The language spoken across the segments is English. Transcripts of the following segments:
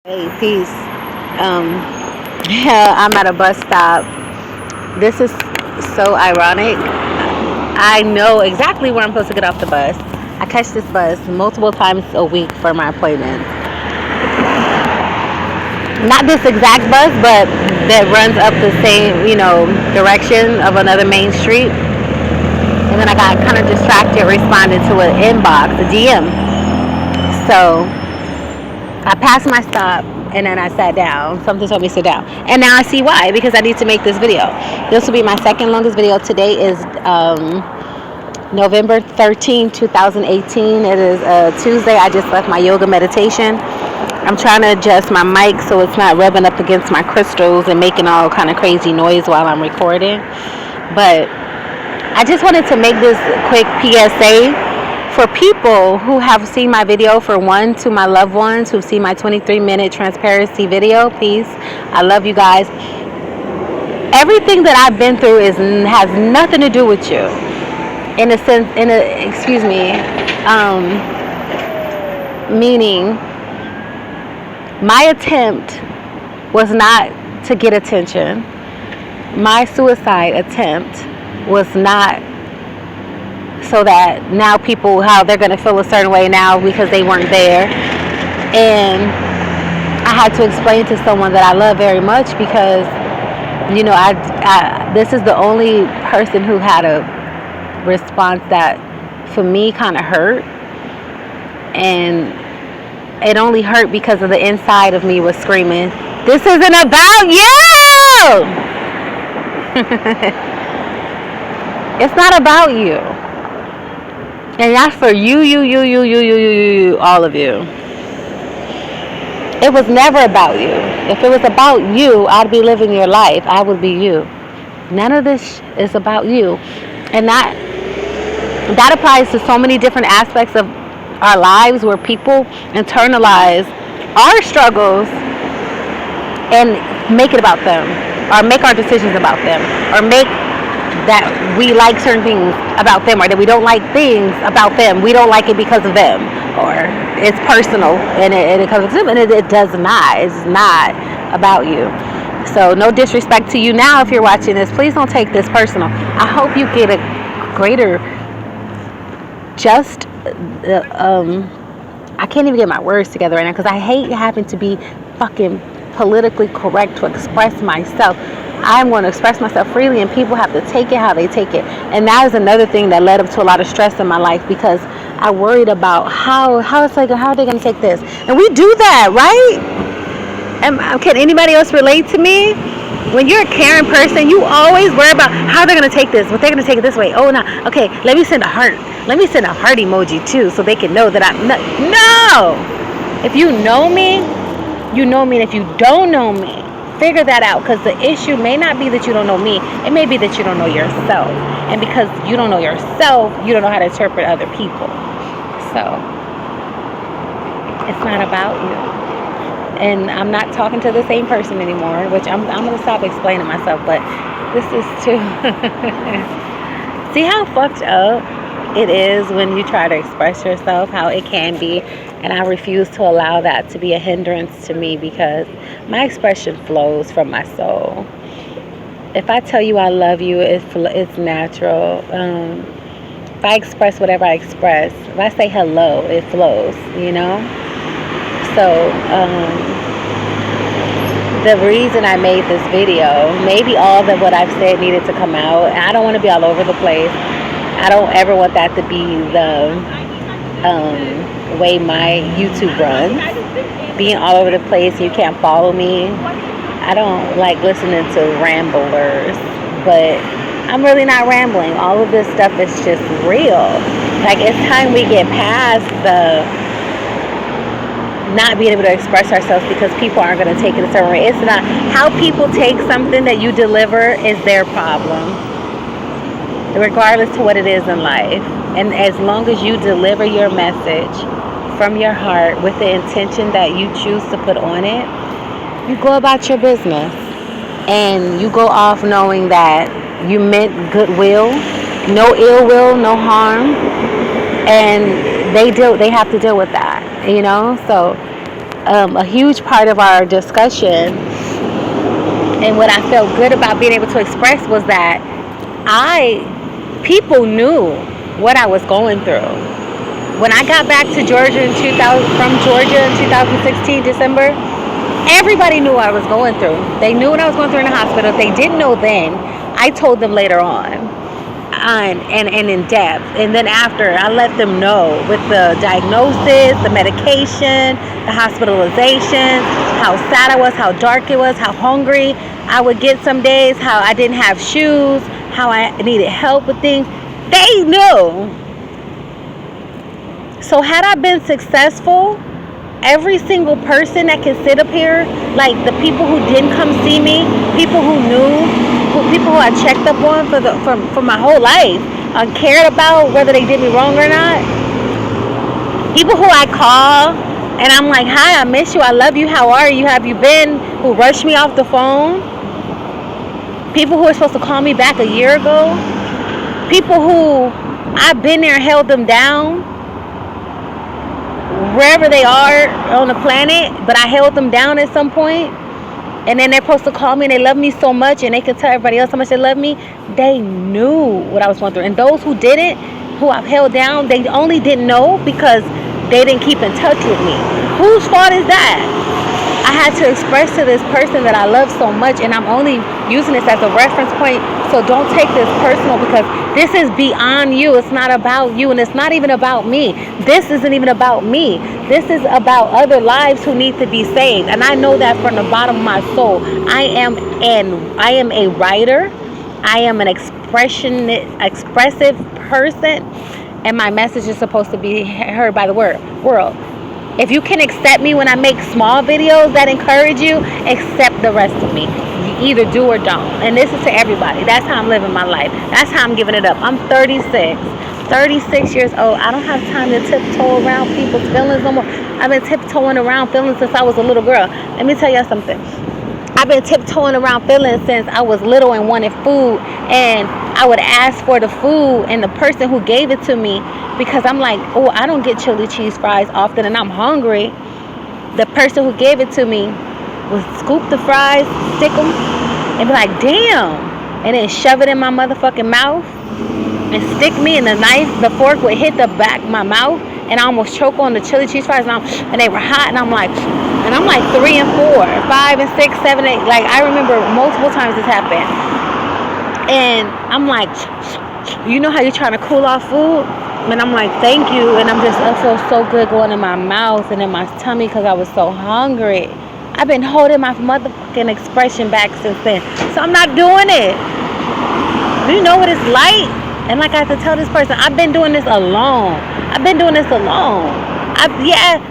Hey, peace. I'm at a bus stop. This is so ironic. I know exactly where I'm supposed to get off the bus. I catch this bus multiple times a week for my appointments. Not this exact bus, but that runs up the same, direction of another main street. And then I got kind of distracted responding to an inbox, a DM. So I passed my stop and then I sat down. Something told me to sit down. And now I see why, because I need to make this video. This will be my second longest video. Today is November 13, 2018. It is Tuesday. I just left my yoga meditation. I'm trying to adjust my mic so it's not rubbing up against my crystals and making all kind of crazy noise while I'm recording. But I just wanted to make this quick PSA for people who have seen my video. For one, to my loved ones who've seen my 23-minute transparency video. Peace. I love you guys. Everything that I've been through has nothing to do with you. Meaning, my attempt was not to get attention. My suicide attempt was not so that now people, how they're going to feel a certain way now because they weren't there. And I had to explain to someone that I love very much because, this is the only person who had a response that for me kind of hurt. And it only hurt because of the inside of me was screaming, "This isn't about you!" It's not about you. And that's for you, all of you. It was never about you. If it was about you, I'd be living your life. I would be you. None of this is about you. And that applies to so many different aspects of our lives where people internalize our struggles and make it about them, or make our decisions about them, or make that we like certain things about them, or that we don't like things about them. We don't like it because of them, or it's personal and it comes to them, and it does not. It's not about you. So no disrespect to you now if you're watching this. Please don't take this personal. I hope you get a greater I can't even get my words together right now because I hate having to be fucking politically correct to express myself. I'm going to express myself freely, and people have to take it how they take it. And that is another thing that led up to a lot of stress in my life, because I worried about how are they going to take this? And we do that, right? And can anybody else relate to me? When you're a caring person, you always worry about how they're going to take this. But they're going to take it this way. Oh, no. Okay, let me send a heart. Let me send a heart emoji, too, so they can know that I'm not. No! If you know me, you know me. And if you don't know me, figure that out. Because the issue may not be that you don't know me. It may be that you don't know yourself. And because you don't know yourself, you don't know how to interpret other people. So, it's not about you. And I'm not talking to the same person anymore, which I'm going to stop explaining myself, but this is too... See how fucked up it is when you try to express yourself, how it can be, and I refuse to allow that to be a hindrance to me, because my expression flows from my soul. If I tell you I love you, it's natural. If I express whatever I express, if I say hello, it flows, So, the reason I made this video, maybe all of what I've said needed to come out. And I don't want to be all over the place. I don't ever want that to be the way my YouTube runs. Being all over the place, you can't follow me. I don't like listening to ramblers, but I'm really not rambling. All of this stuff is just real. Like, it's time we get past the not being able to express ourselves because people aren't going to take it a certain way. It's not how people take something that you deliver is their problem, regardless to what it is in life. And as long as you deliver your message from your heart with the intention that you choose to put on it, you go about your business and you go off knowing that you meant goodwill, no ill will, no harm, and they have to deal with that, So a huge part of our discussion and what I felt good about being able to express was that people knew what I was going through. When I got back to Georgia from Georgia in 2016, December, everybody knew what I was going through. They knew what I was going through in the hospital. If they didn't know then, I told them later on. And in depth, and then after I let them know with the diagnosis, the medication, the hospitalization, how sad I was, how dark it was, how hungry I would get some days, how I didn't have shoes, how I needed help with things. They knew. So had I been successful, every single person that can sit up here, like the people who didn't come see me, people who knew, people who I checked up on for my whole life, cared about whether they did me wrong or not. People who I call and I'm like, hi, I miss you, I love you, how are you, have you been? Who rushed me off the phone. People who were supposed to call me back a year ago. People who I've been there and held them down. Wherever they are on the planet, but I held them down at some point. And then they're supposed to call me and they love me so much and they can tell everybody else how much they love me. They knew what I was going through. And those who didn't, who I've held down, they only didn't know because they didn't keep in touch with me. Whose fault is that? I had to express to this person that I love so much, and I'm only using this as a reference point, so don't take this personal because this is beyond you. It's not about you, and it's not even about me. This isn't even about me. This is about other lives who need to be saved, and I know that from the bottom of my soul. I am a writer. I am an expressive person, and my message is supposed to be heard by the world. If you can accept me when I make small videos that encourage you, accept the rest of me. You either do or don't. And this is to everybody. That's how I'm living my life. That's how I'm giving it up. I'm 36 years old. I don't have time to tiptoe around people's feelings no more. I've been tiptoeing around feelings since I was a little girl. Let me tell you something. I've been tiptoeing around feelings since I was little and wanted food, and I would ask for the food and the person who gave it to me, because I'm like, oh, I don't get chili cheese fries often and I'm hungry. The person who gave it to me would scoop the fries, stick them, and be like, damn, and then shove it in my motherfucking mouth and stick me, and the fork would hit the back of my mouth and I almost choke on the chili cheese fries, and they were hot, and I'm like 3 and 4, 5 and 6, 7, 8. Like, I remember multiple times this happened. And I'm like, you know how you're trying to cool off food? And I'm like, thank you. And I feel so good going in my mouth and in my tummy because I was so hungry. I've been holding my motherfucking expression back since then. So I'm not doing it. Do you know what it's like? And like I have to tell this person, I've been doing this alone.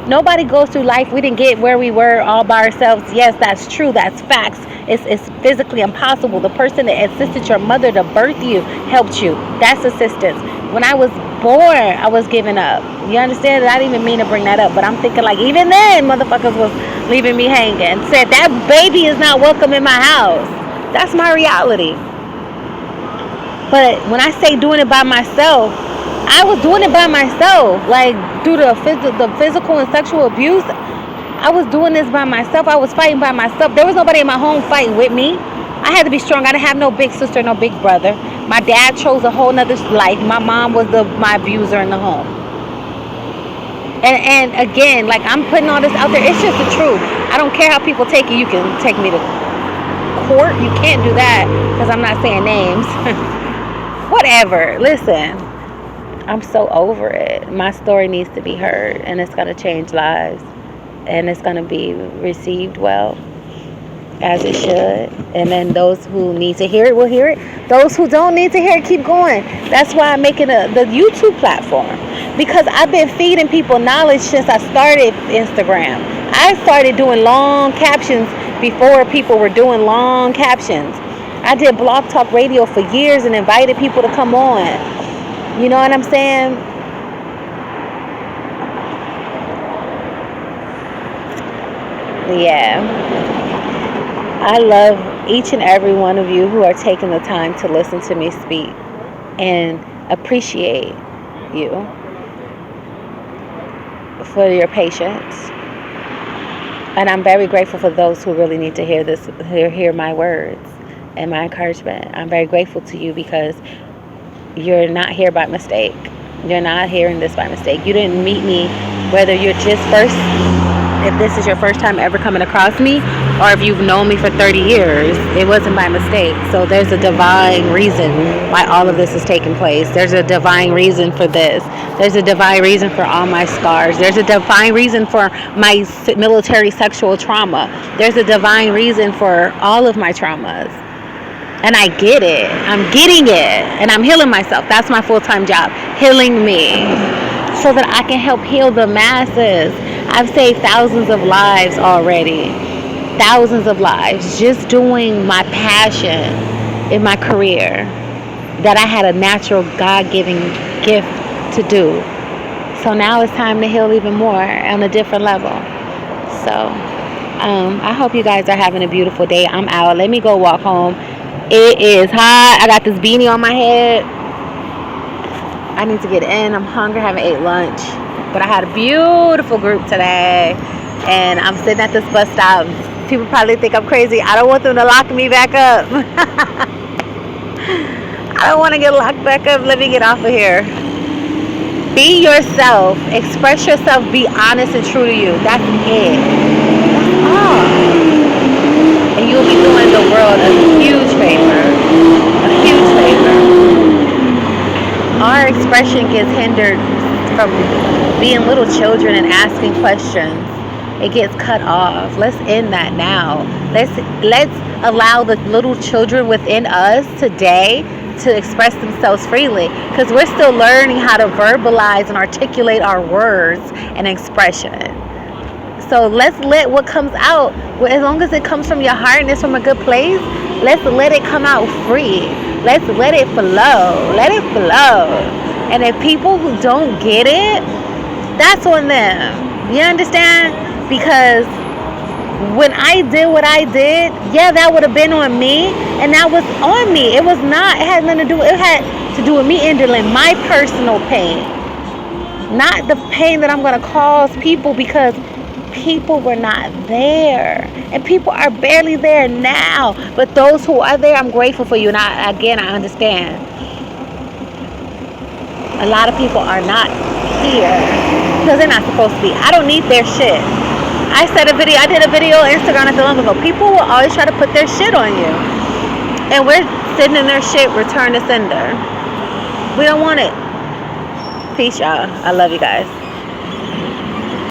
Nobody goes through life. We didn't get where we were all by ourselves. Yes, that's true. That's facts. It's physically impossible. The person that assisted your mother to birth you helped you. That's assistance. When I was born, I was giving up. You understand? I didn't even mean to bring that up, but I'm thinking like even then, motherfuckers was leaving me hanging. Said that baby is not welcome in my house. That's my reality. But when I say doing it by myself, I was doing it by myself. Like, due to the physical and sexual abuse, I was doing this by myself. I was fighting by myself. There was nobody in my home fighting with me. I had to be strong. I didn't have no big sister, no big brother. My dad chose a whole nother life. My mom was my abuser in the home. And again, like, I'm putting all this out there. It's just the truth. I don't care how people take it. You can take me to court. You can't do that because I'm not saying names. Whatever. Listen, I'm so over it. My story needs to be heard, and it's going to change lives, and it's going to be received well, as it should. And then those who need to hear it will hear it. Those who don't need to hear it, keep going. That's why I'm making the YouTube platform, because I've been feeding people knowledge since I started Instagram. I started doing long captions before people were doing long captions. I did Blog Talk Radio for years and invited people to come on. You know what I'm saying? Yeah. I love each and every one of you who are taking the time to listen to me speak, and appreciate you for your patience. And I'm very grateful for those who really need to hear this, hear my words and my encouragement. I'm very grateful to you because you're not here by mistake. You're not hearing this by mistake. You didn't meet me, whether you're just if this is your first time ever coming across me, or if you've known me for 30 years, it wasn't by mistake. So there's a divine reason why all of this is taking place. There's a divine reason for this. There's a divine reason for all my scars. There's a divine reason for my military sexual trauma. There's a divine reason for all of my traumas. And I get it. I'm getting it. And I'm healing myself. That's my full-time job. Healing me. So that I can help heal the masses. I've saved thousands of lives already. Thousands of lives. Just doing my passion in my career. That I had a natural God-given gift to do. So now it's time to heal even more on a different level. So I hope you guys are having a beautiful day. I'm out. Let me go walk home. It is hot. I got this beanie on my head. I need to get in. I'm hungry. I haven't ate lunch. But I had a beautiful group today. And I'm sitting at this bus stop. People probably think I'm crazy. I don't want them to lock me back up. I don't want to get locked back up. Let me get off of here. Be yourself. Express yourself. Be honest and true to you. That's it. That's all. And you'll be doing the world a huge favor. A huge favor. Our expression gets hindered from being little children and asking questions. It gets cut off. Let's end that now. Let's allow the little children within us today to express themselves freely. Because we're still learning how to verbalize and articulate our words and expression. So let's let what comes out, as long as it comes from your heart and it's from a good place, let's let it come out free. Let's let it flow. Let it flow. And if people who don't get it, that's on them. You understand? Because when I did what I did, yeah, that would have been on me. And that was on me. It was not. It had nothing to do. It had to do with me handling my personal pain. Not the pain that I'm going to cause people, because people were not there, and people are barely there now. But those who are there, I'm grateful for you. And I understand. A lot of people are not here because they're not supposed to be. I don't need their shit. I did a video on Instagram not too long ago. People will always try to put their shit on you, and we're sitting in their shit. Return to sender. We don't want it. Peace, y'all. I love you guys.